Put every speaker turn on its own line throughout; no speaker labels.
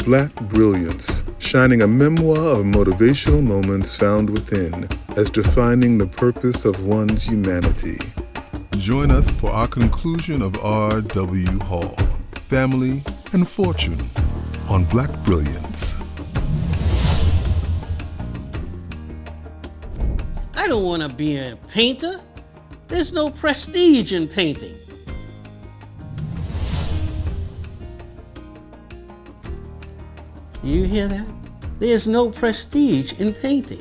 Black Brilliance, shining a memoir of motivational moments found within as defining the purpose of one's humanity. Join us for our conclusion of R.W. Hall, Family and Fortune on Black Brilliance.
I don't want to be a painter. There's no prestige in painting. You hear that? There's no prestige in painting.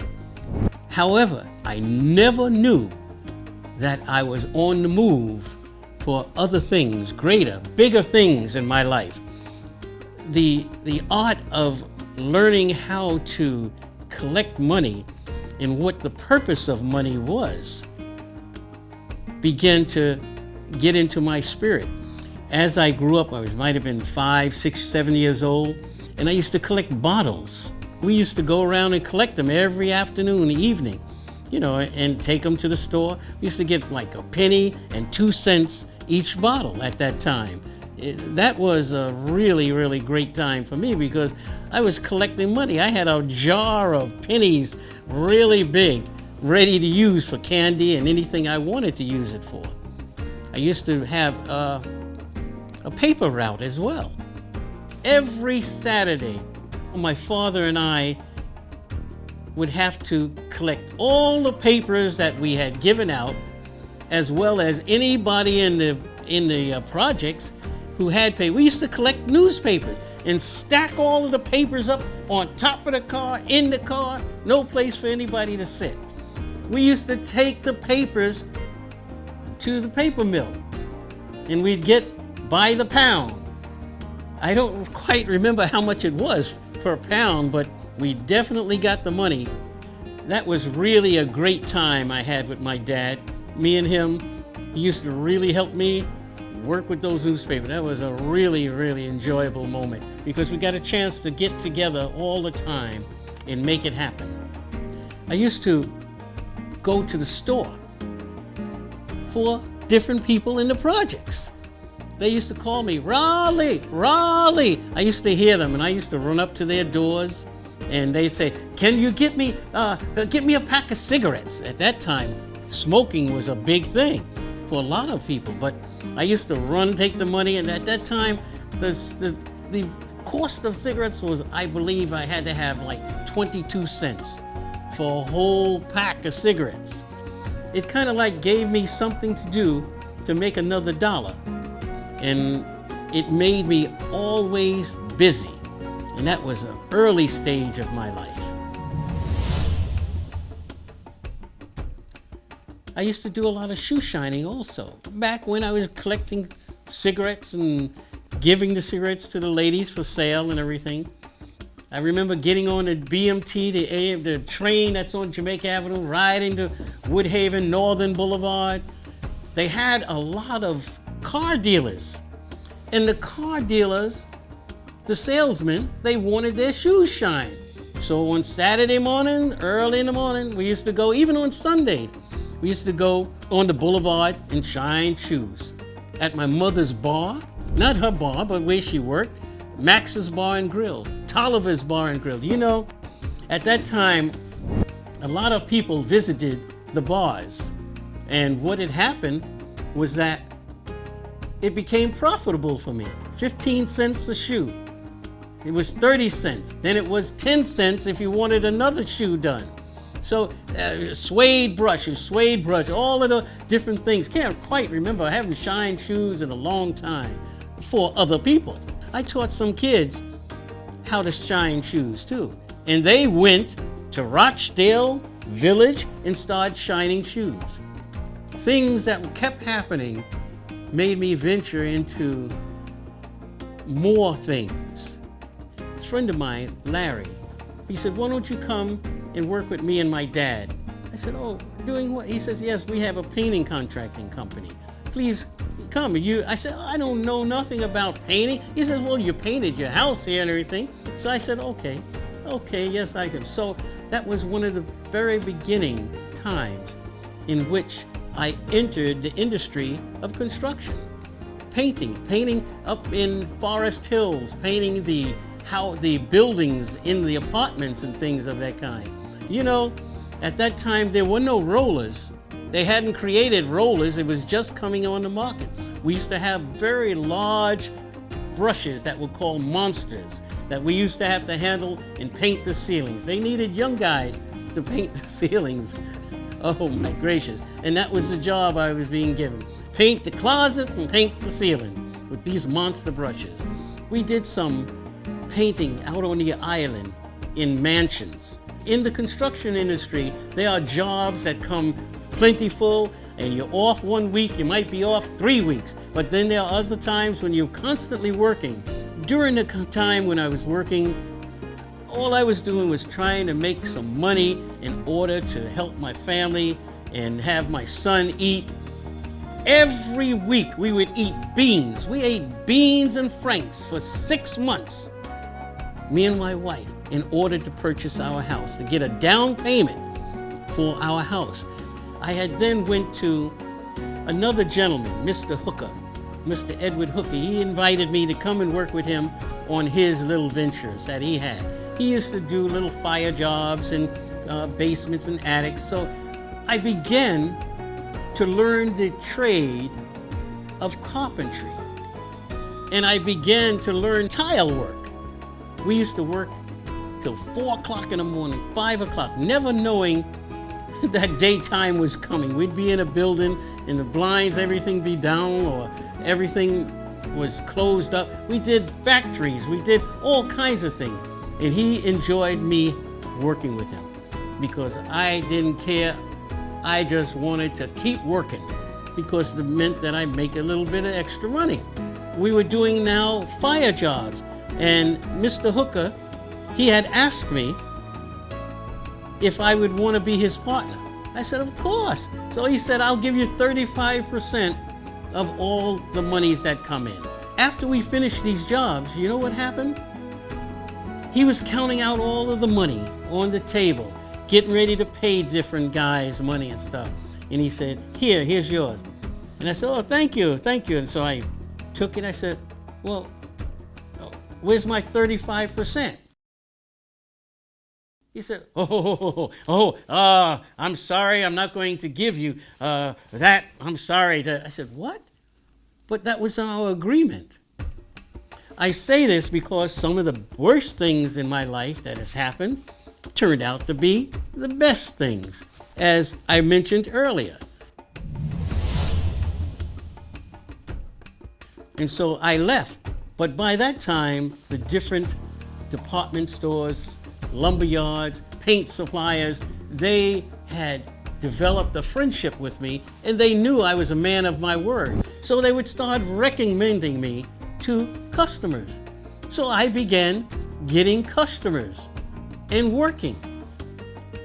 However, I never knew that I was on the move for other things, greater, bigger things in my life. The art of learning how to collect money and what the purpose of money was began to get into my spirit. As I grew up, might have been 5, 6, 7 years old, and I used to collect bottles. We used to go around and collect them every afternoon, evening, and take them to the store. We used to get like a penny and 2 cents each bottle at that time. That was a really, really great time for me because I was collecting money. I had a jar of pennies really big, ready to use for candy and anything I wanted to use it for. I used to have a paper route as well. Every Saturday, my father and I would have to collect all the papers that we had given out, as well as anybody in the projects who had paper. We used to collect newspapers and stack all of the papers up on top of the car, in the car, no place for anybody to sit. We used to take the papers to the paper mill, and we'd get by the pound. I don't quite remember how much it was per pound, but we definitely got the money. That was really a great time I had with my dad. Me and him, he used to really help me work with those newspapers. That was a really, really enjoyable moment because we got a chance to get together all the time and make it happen. I used to go to the store for different people in the projects. They used to call me, Raleigh, Raleigh. I used to hear them, and I used to run up to their doors, and they'd say, can you get me a pack of cigarettes? At that time, smoking was a big thing for a lot of people, but I used to run, take the money, and at that time, the cost of cigarettes was, I believe I had to have like 22 cents for a whole pack of cigarettes. It kind of like gave me something to do to make another dollar. And it made me always busy. And that was an early stage of my life. I used to do a lot of shoe shining also. Back when I was collecting cigarettes and giving the cigarettes to the ladies for sale and everything. I remember getting on the BMT, the train that's on Jamaica Avenue, riding to Woodhaven Northern Boulevard. They had a lot of car dealers. And the car dealers, the salesmen, they wanted their shoes shined. So on Saturday morning, early in the morning, we used to go, even on Sundays, we used to go on the boulevard and shine shoes. At my mother's bar, not her bar, but where she worked, Max's Bar and Grill, Tolliver's Bar and Grill. At that time, a lot of people visited the bars. And what had happened was that it became profitable for me. 15 cents a shoe. It was 30 cents. Then it was 10 cents if you wanted another shoe done. So suede brush, all of the different things. Can't quite remember. I haven't shined shoes in a long time for other people. I taught some kids how to shine shoes too. And they went to Rochdale Village and started shining shoes. Things that kept happening made me venture into more things. A friend of mine, Larry, he said, why don't you come and work with me and my dad? I said, oh, doing what? He says, yes, we have a painting contracting company. Please come. I said, oh, I don't know nothing about painting. He says, well, you painted your house here and everything. So I said, okay, yes, I can. So that was one of the very beginning times in which I entered the industry of construction. Painting up in Forest Hills, painting the how the buildings in the apartments and things of that kind. You know, at that time there were no rollers. They hadn't created rollers, it was just coming on the market. We used to have very large brushes that were called monsters that we used to have to handle and paint the ceilings. They needed young guys to paint the ceilings. Oh my gracious. And that was the job I was being given. Paint the closet and paint the ceiling with these monster brushes. We did some painting out on the island in mansions. In the construction industry, there are jobs that come plentiful, and you're off 1 week, you might be off 3 weeks. But then there are other times when you're constantly working. During the time when I was working, all I was doing was trying to make some money in order to help my family and have my son eat. Every week we would eat beans. We ate beans and franks for 6 months, me and my wife, in order to purchase our house, to get a down payment for our house. I had then went to another gentleman, Mr. Hooker, Mr. Edward Hooker. He invited me to come and work with him on his little ventures that he had. He used to do little fire jobs and basements and attics. So I began to learn the trade of carpentry. And I began to learn tile work. We used to work till 4 o'clock in the morning, 5 o'clock, never knowing that daytime was coming. We'd be in a building and the blinds, everything be down or everything was closed up. We did factories, we did all kinds of things. And he enjoyed me working with him because I didn't care. I just wanted to keep working because it meant that I make a little bit of extra money. We were doing now fire jobs, and Mr. Hooker, he had asked me if I would want to be his partner. I said, of course. So he said, I'll give you 35% of all the monies that come in. After we finished these jobs, you know what happened? He was counting out all of the money on the table, getting ready to pay different guys money and stuff. And he said, here's yours. And I said, oh, thank you. And so I took it. I said, well, where's my 35%? He said, I'm sorry, I'm not going to give you that. I'm sorry. I said, what? But that was our agreement. I say this because some of the worst things in my life that has happened turned out to be the best things, as I mentioned earlier. And so I left. But by that time, the different department stores, lumber yards, paint suppliers, they had developed a friendship with me, and they knew I was a man of my word. So they would start recommending me to customers. So I began getting customers and working.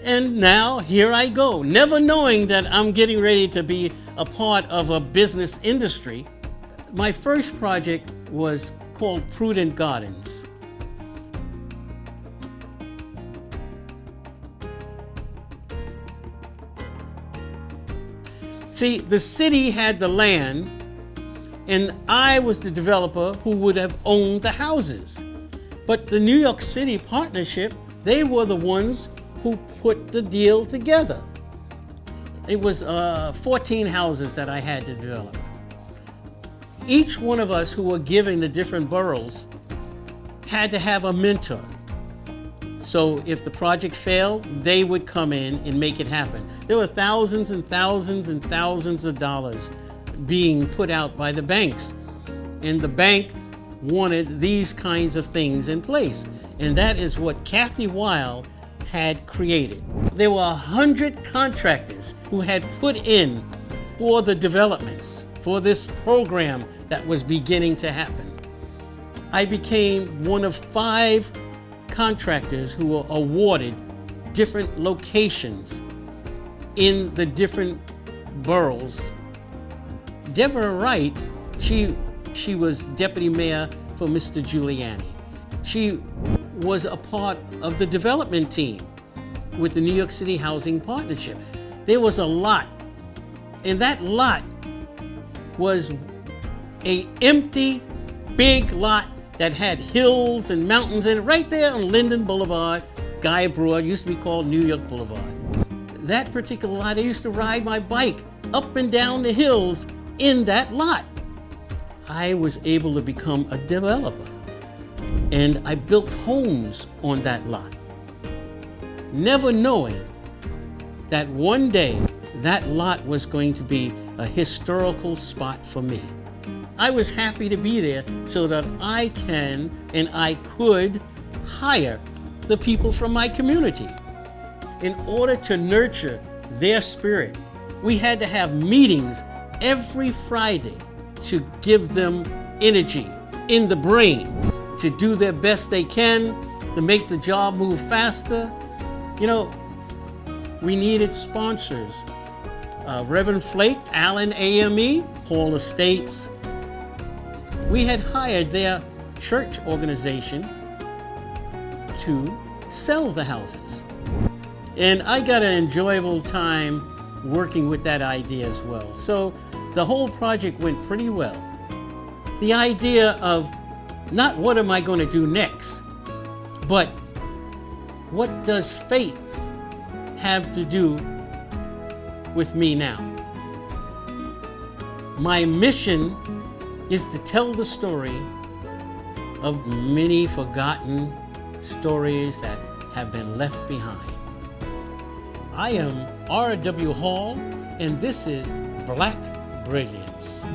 And now here I go, never knowing that I'm getting ready to be a part of a business industry. My first project was called Prudent Gardens. See, the city had the land, and I was the developer who would have owned the houses. But the New York City partnership, they were the ones who put the deal together. It was 14 houses that I had to develop. Each one of us who were given the different boroughs had to have a mentor. So if the project failed, they would come in and make it happen. There were thousands and thousands and thousands of dollars being put out by the banks. And the bank wanted these kinds of things in place. And that is what Kathy Weil had created. There were 100 contractors who had put in for the developments, for this program that was beginning to happen. I became one of 5 contractors who were awarded different locations in the different boroughs. Deborah Wright, she was deputy mayor for Mr. Giuliani. She was a part of the development team with the New York City Housing Partnership. There was a lot, and that lot was an empty, big lot that had hills and mountains in it, right there on Linden Boulevard, Guy Broad, used to be called New York Boulevard. That particular lot, I used to ride my bike up and down the hills in that lot. I was able to become a developer, and I built homes on that lot, never knowing that one day that lot was going to be a historical spot for me. I was happy to be there so that I can and I could hire the people from my community. In order to nurture their spirit, we had to have meetings every Friday to give them energy in the brain, to do their best they can, to make the job move faster. You know, we needed sponsors. Reverend Flake, Allen AME, Paul Estates. We had hired their church organization to sell the houses. And I got an enjoyable time working with that idea as well. So the whole project went pretty well. The idea of not what am I going to do next, but what does faith have to do with me now? My mission is to tell the story of many forgotten stories that have been left behind. I am R.W. Hall, and this is BLAQ Brilliance.